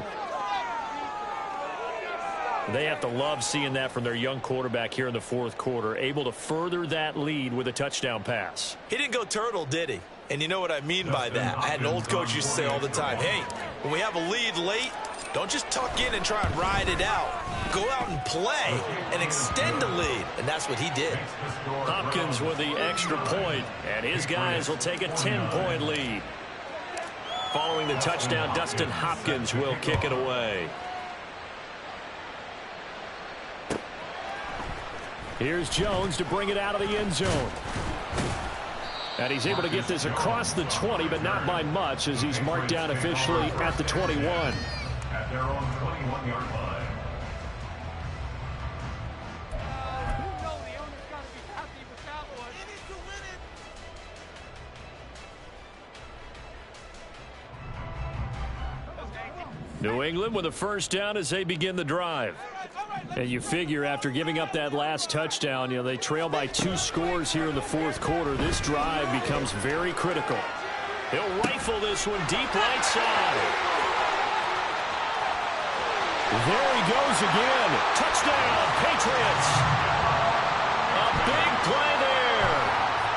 They have to love seeing that from their young quarterback here in the 4th quarter, able to further that lead with a touchdown pass. He didn't go turtle, did he? And you know what I mean by that. I had an old coach used to say all the time, hey, when we have a lead late, don't just tuck in and try and ride it out. Go out and play and extend the lead. And that's what he did. Hopkins with the extra point, and his guys will take a 10-point lead. Following the touchdown, Dustin Hopkins will kick it away. Here's Jones to bring it out of the end zone. And he's able to get this across the 20, but not by much, as he's marked down officially at the 21. At their own 21-yard line. New England with a first down as they begin the drive. And you figure after giving up that last touchdown, they trail by 2 scores here in the 4th quarter. This drive becomes very critical. He'll rifle this one deep right side. There he goes again. Touchdown, Patriots. A big play there.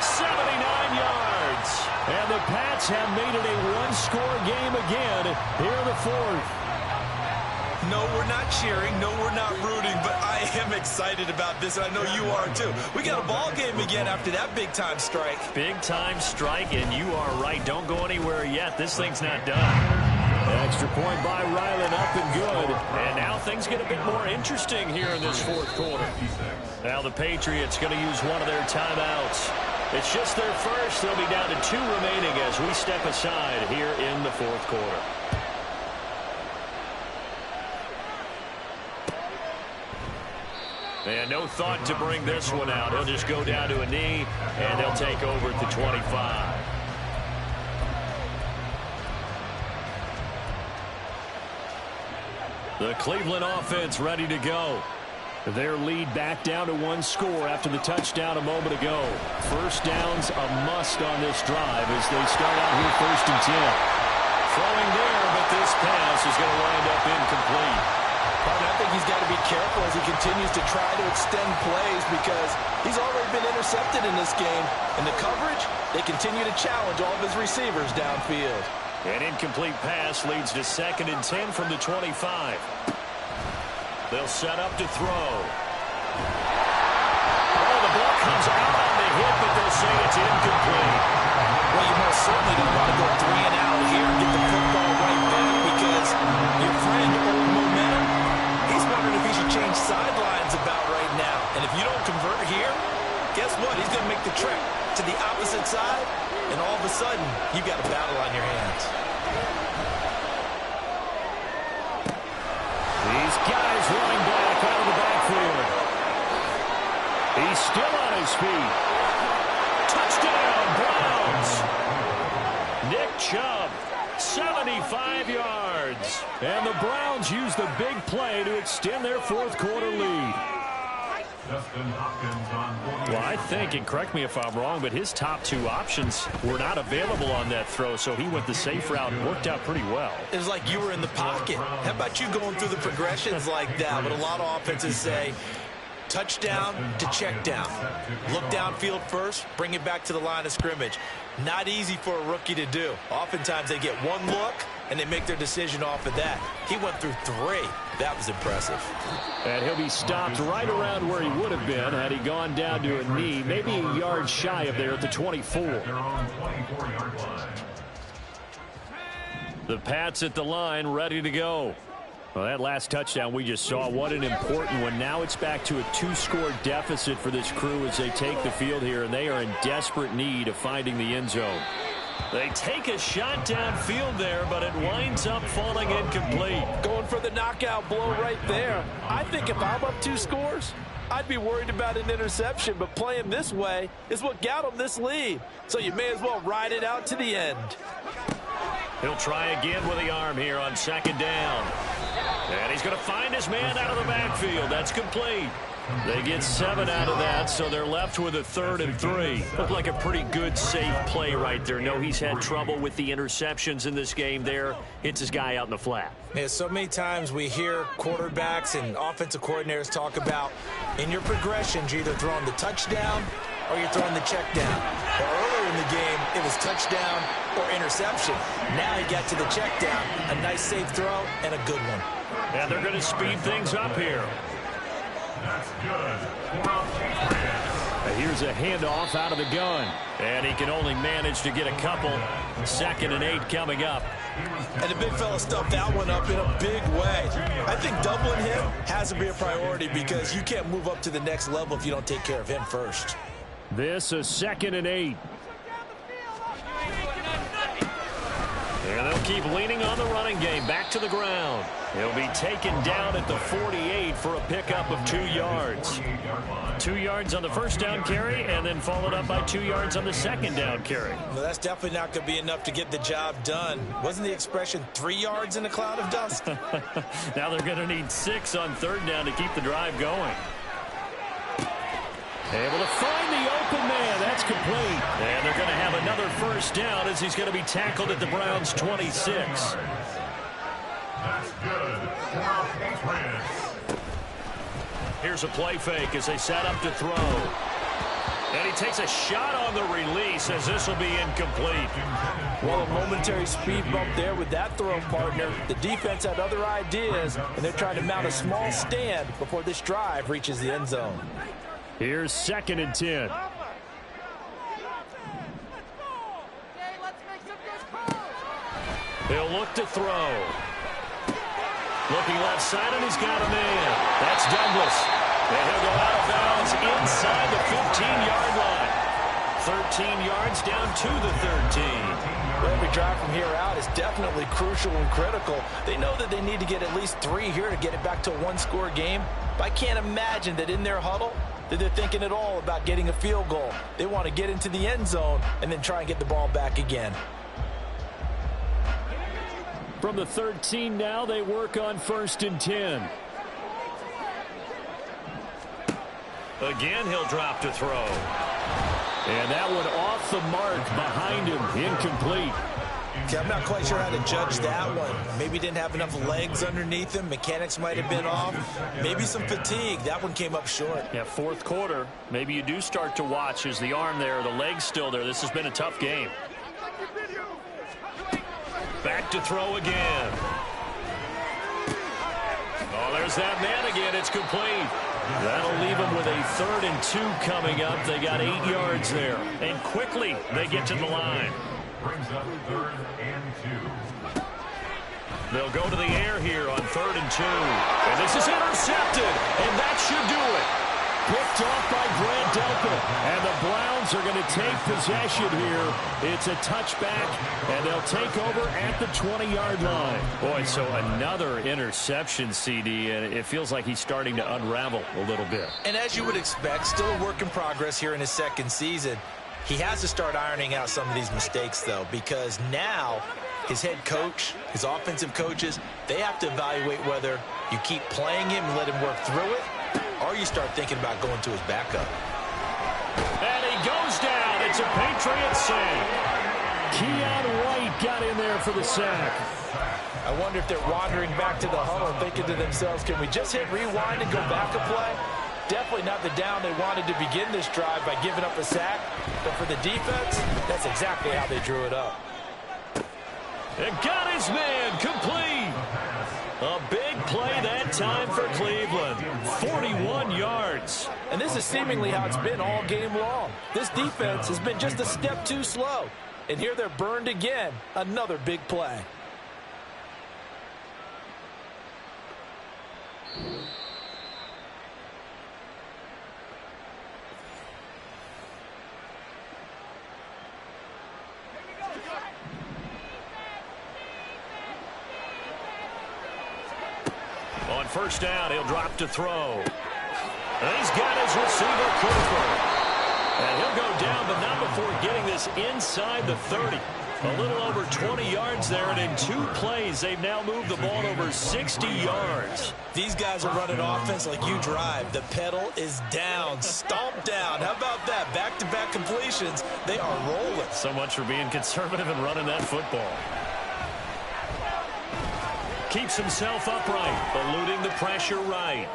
79 yards. And the Pats have made it a 1-score game again here in the 4th. No, we're not cheering. No, we're not rooting. But I am excited about this, and I know you are too. We got a ball game again after that big-time strike. Big-time strike, and you are right. Don't go anywhere yet. This thing's not done. Extra point by Ryland, up and good. And now things get a bit more interesting here in this 4th quarter. Now the Patriots going to use one of their timeouts. It's just their first. They'll be down to 2 remaining as we step aside here in the 4th quarter. And no thought to bring this one out. He'll just go down to a knee, and they'll take over at the 25. The Cleveland offense ready to go. Their lead back down to 1 score after the touchdown a moment ago. First down's a must on this drive as they start out here 1st and 10. Throwing there, but this pass is going to wind up incomplete. I think he's got to be careful as he continues to try to extend plays because he's already been intercepted in this game. In the coverage, they continue to challenge all of his receivers downfield. An incomplete pass leads to 2nd and 10 from the 25. They'll set up to throw. Oh, the ball comes out on the hit, but they'll say it's incomplete. Well, you most certainly don't want to go 3 and out here and get the football right back because your friend, old momentum, he's wondering if he should change sidelines about right now. And if you don't convert here, guess what? He's going to make the trek to the opposite side, and all of a sudden, you've got a battle on your hands. These guys running back out of the backfield. He's still on his feet. Touchdown, Browns. Nick Chubb, 75 yards. And the Browns use the big play to extend their 4th quarter lead. Well, I think, and correct me if I'm wrong, but his top 2 options were not available on that throw, so he went the safe route and worked out pretty well. It was like you were in the pocket. How about you going through the progressions like that? But a lot of offenses say, touchdown to check down. Look downfield first, bring it back to the line of scrimmage. Not easy for a rookie to do. Oftentimes they get one look and they make their decision off of that. He went through 3. That was impressive. And he'll be stopped right around where he would have been had he gone down to a knee, maybe a yard shy of there at the 24. Their own 24-yard line. The Pats at the line, ready to go. Well, that last touchdown we just saw, what an important one. Now it's back to a 2-score deficit for this crew as they take the field here, and they are in desperate need of finding the end zone. They take a shot downfield there, but it winds up falling incomplete. Going for the knockout blow right there. I think if I'm up 2 scores, I'd be worried about an interception, but playing this way is what got him this lead. So you may as well ride it out to the end. He'll try again with the arm here on 2nd down. And he's going to find his man out of the backfield. That's complete. They get 7 out of that, so they're left with a 3rd and 3. Looked like a pretty good, safe play right there. No, he's had trouble with the interceptions in this game there. Hits his guy out in the flat. Yeah, so many times we hear quarterbacks and offensive coordinators talk about in your progressions, you're either throwing the touchdown or you're throwing the check down. Well, earlier in the game, it was touchdown or interception. Now he got to the check down, a nice safe throw and a good one. And they're going to speed things up here. That's good. For Patriots. Here's a handoff out of the gun. And he can only manage to get a couple. 2nd and 8 coming up. And the big fella stuffed that one up in a big way. I think doubling him has to be a priority because you can't move up to the next level if you don't take care of him first. This is 2nd and 8. And they'll keep leaning on the running game. Back to the ground. He'll be taken down at the 48 for a pickup of 2 yards. 2 yards on the 1st down carry, and then followed up by 2 yards on the 2nd down carry. Well, that's definitely not going to be enough to get the job done. Wasn't the expression 3 yards in a cloud of dust? Now they're going to need 6 on 3rd down to keep the drive going. Able to find the open man. That's complete. And they're going to have another 1st down as he's going to be tackled at the Browns' 26. That's good. For Patriots. Here's a play fake as they set up to throw. And he takes a shot on the release as this will be incomplete. Well, a momentary speed bump there with that throw, partner. The defense had other ideas, and they're trying to mount a small stand before this drive reaches the end zone. Here's 2nd and 10. He'll look to throw. Looking left side, and he's got a man. That's Douglas. And he'll go out of bounds inside the 15-yard line. 13 yards down to the 13. Well, every drive from here out is definitely crucial and critical. They know that they need to get at least 3 here to get it back to a 1-score game. But I can't imagine that in their huddle that they're thinking at all about getting a field goal. They want to get into the end zone and then try and get the ball back again. From the 13 now, they work on 1st and 10. Again, he'll drop to throw. And that one off the mark behind him, incomplete. Okay, I'm not quite sure how to judge that one. Maybe didn't have enough legs underneath him. Mechanics might have been off. Maybe some fatigue. That one came up short. Yeah, 4th quarter. Maybe you do start to watch as the arm there, the leg's still there. This has been a tough game. Back to throw again. Oh, there's that man again. It's complete. That'll leave them with a 3rd and 2 coming up. They got 8 yards there. And quickly, they get to the line. Brings up 3rd and 2. They'll go to the air here on 3rd and 2. And this is intercepted. And that should do it. Picked off by Grant Delpit. And the Browns are going to take possession here. It's a touchback, and they'll take over at the 20-yard line. Boy, so another interception, CD, and it feels like he's starting to unravel a little bit. And as you would expect, still a work in progress here in his 2nd season. He has to start ironing out some of these mistakes, though, because now his head coach, his offensive coaches, they have to evaluate whether you keep playing him and let him work through it, or you start thinking about going to his backup. And he goes down. It's a Patriots sack. Keon White got in there for the sack. I wonder if they're wandering back to the huddle thinking to themselves, can we just hit rewind and go back a play? definitely not the down they wanted to begin this drive by giving up a sack. But for the defense, that's exactly how they drew it up. And got his man complete. A big play that time for Cleveland. 41 yards. And this is seemingly how it's been all game long. This defense has been just a step too slow. And here they're burned again. Another big play. On first down, he'll drop to throw. And he's got his receiver, Cooper. And he'll go down, but not before getting this inside the 30. A little over 20 yards there, and in 2 plays, they've now moved the ball over 60 yards. These guys are running offense like you drive. The pedal is down, stomped down. How about that? Back-to-back completions. They are rolling. So much for being conservative and running that football. Keeps himself upright, eluding the pressure right.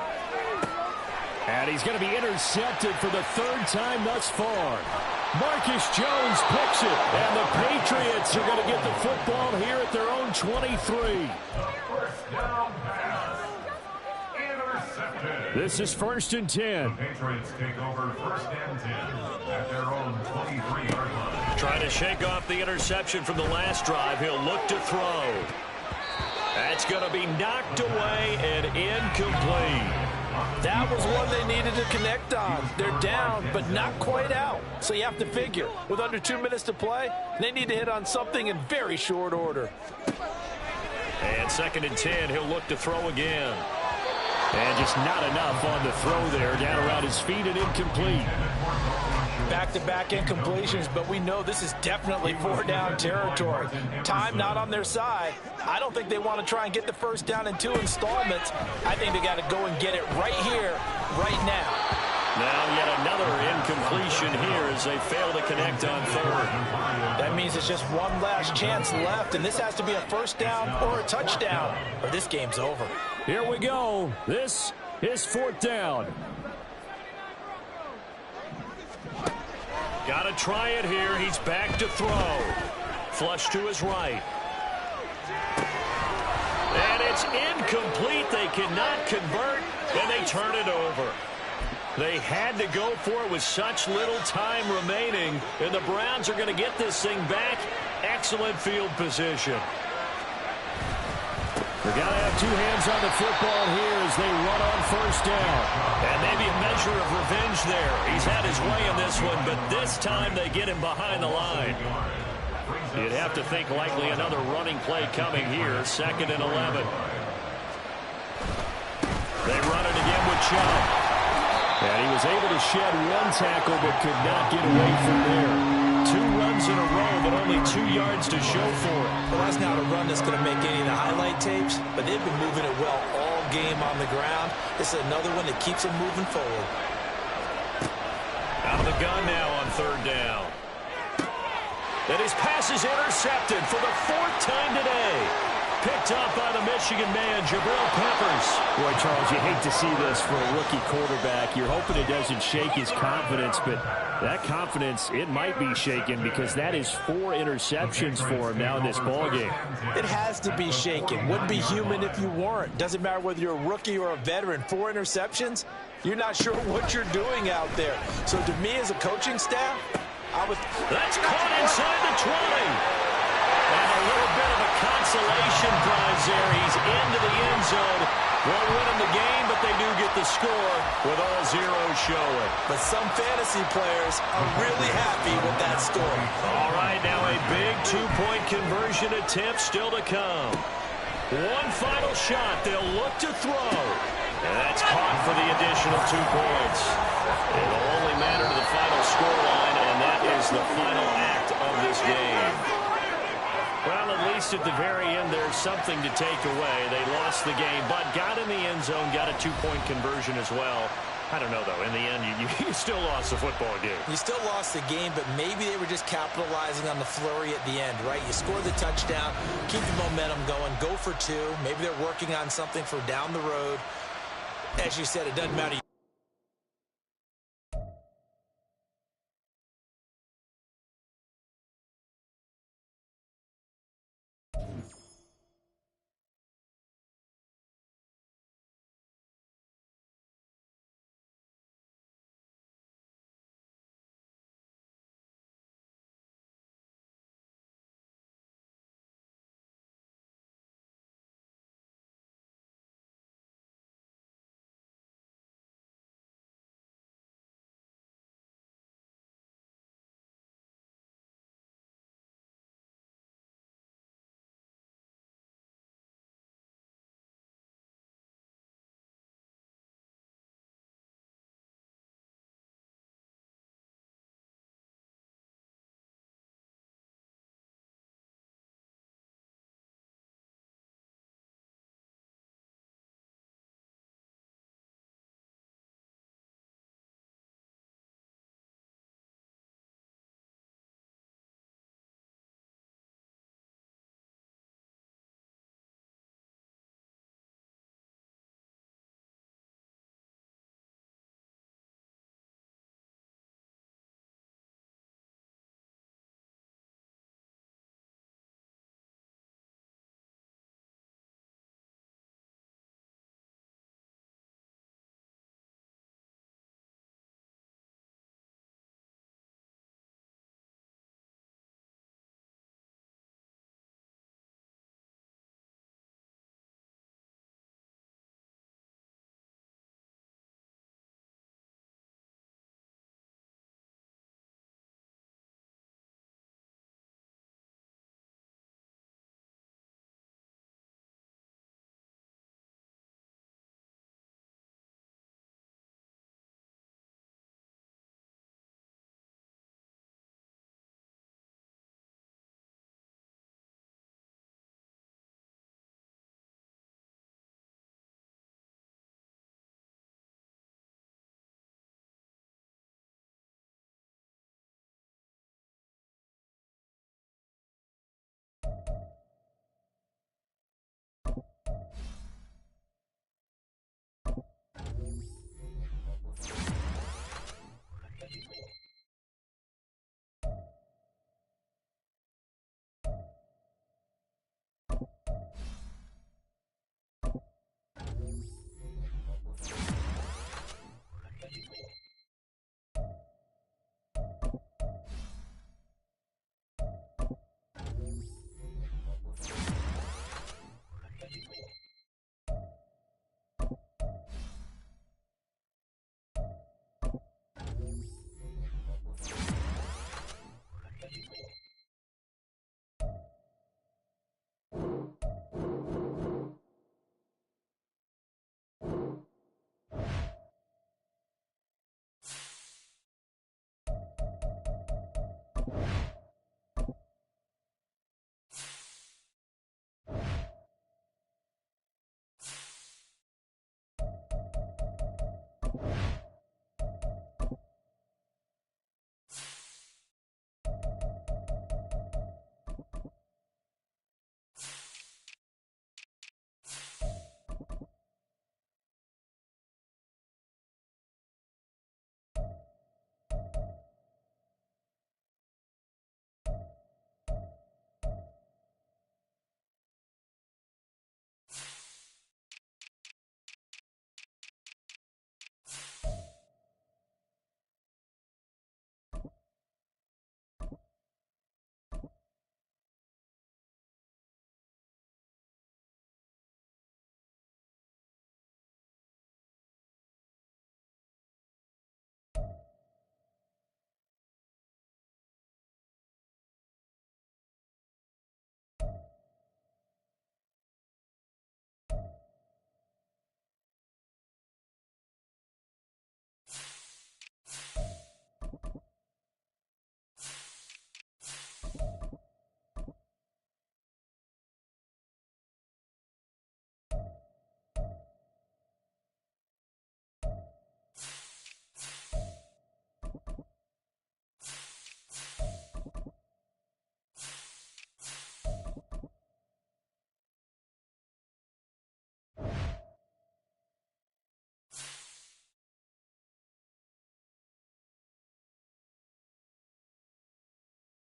And he's going to be intercepted for the 3rd time thus far. Marcus Jones picks it, and the Patriots are going to get the football here at their own 23. First down pass. Intercepted. This is 1st and 10. The Patriots take over 1st and 10 at their own 23-yard line. Trying to shake off the interception from the last drive. He'll look to throw. That's going to be knocked away and incomplete. That was one they needed to connect on. They're down, but not quite out. So you have to figure, with under 2 minutes to play, they need to hit on something in very short order. And 2nd and 10, he'll look to throw again. And just not enough on the throw there. Down around his feet and incomplete. Back-to-back incompletions, but we know this is definitely 4-down territory. Time not on their side. I don't think they want to try and get the first down in 2 installments. I think they got to go and get it right here, right now. Now yet another incompletion here as they fail to connect on 3rd. That means it's just one last chance left, and this has to be a first down or a touchdown, or this game's over. Here we go. This is 4th down. Got to try it here. He's back to throw. Flush to his right. And it's incomplete. They cannot convert, and they turn it over. They had to go for it with such little time remaining, and the Browns are going to get this thing back. Excellent field position. They've got to have 2 hands on the football here as they run on first down. And maybe a measure of revenge there. He's had his way in this one, but this time they get him behind the line. You'd have to think likely another running play coming here. 2nd and 11. They run it again with Chubb. And he was able to shed 1 tackle but could not get away from there. 2 runs in a row, but only 2 yards to show for it. Well, that's not a run that's going to make any of the highlight tapes, but they've been moving it well all game on the ground. This is another one that keeps them moving forward. Out of the gun now on 3rd down. And his pass is intercepted for the 4th time today. Picked up by the Michigan man, Jabril Peppers. Boy, Charles, you hate to see this for a rookie quarterback. You're hoping it doesn't shake his confidence, but that confidence, it might be shaken because that is 4 interceptions for him now in this ballgame. It has to be shaken. Wouldn't be human if you weren't. Doesn't matter whether you're a rookie or a veteran. 4 interceptions, you're not sure what you're doing out there. So to me as a coaching staff, That's caught inside the 20. And a little bit of a consolation prize there. He's into the end zone. Won't win him the game, but they do get the score with all zeros showing. But some fantasy players are really happy with that score. All right, now a big 2-point conversion attempt still to come. One final shot. They'll look to throw. And that's caught for the additional 2 points. It'll only matter to the final scoreline, and that is the final act of this game. Well, at least at the very end, there's something to take away. They lost the game, but got in the end zone, got a 2-point conversion as well. I don't know, though. In the end, you still lost the football game. You still lost the game, but maybe they were just capitalizing on the flurry at the end, right? You score the touchdown, keep the momentum going, go for 2. Maybe they're working on something for down the road. As you said, it doesn't matter.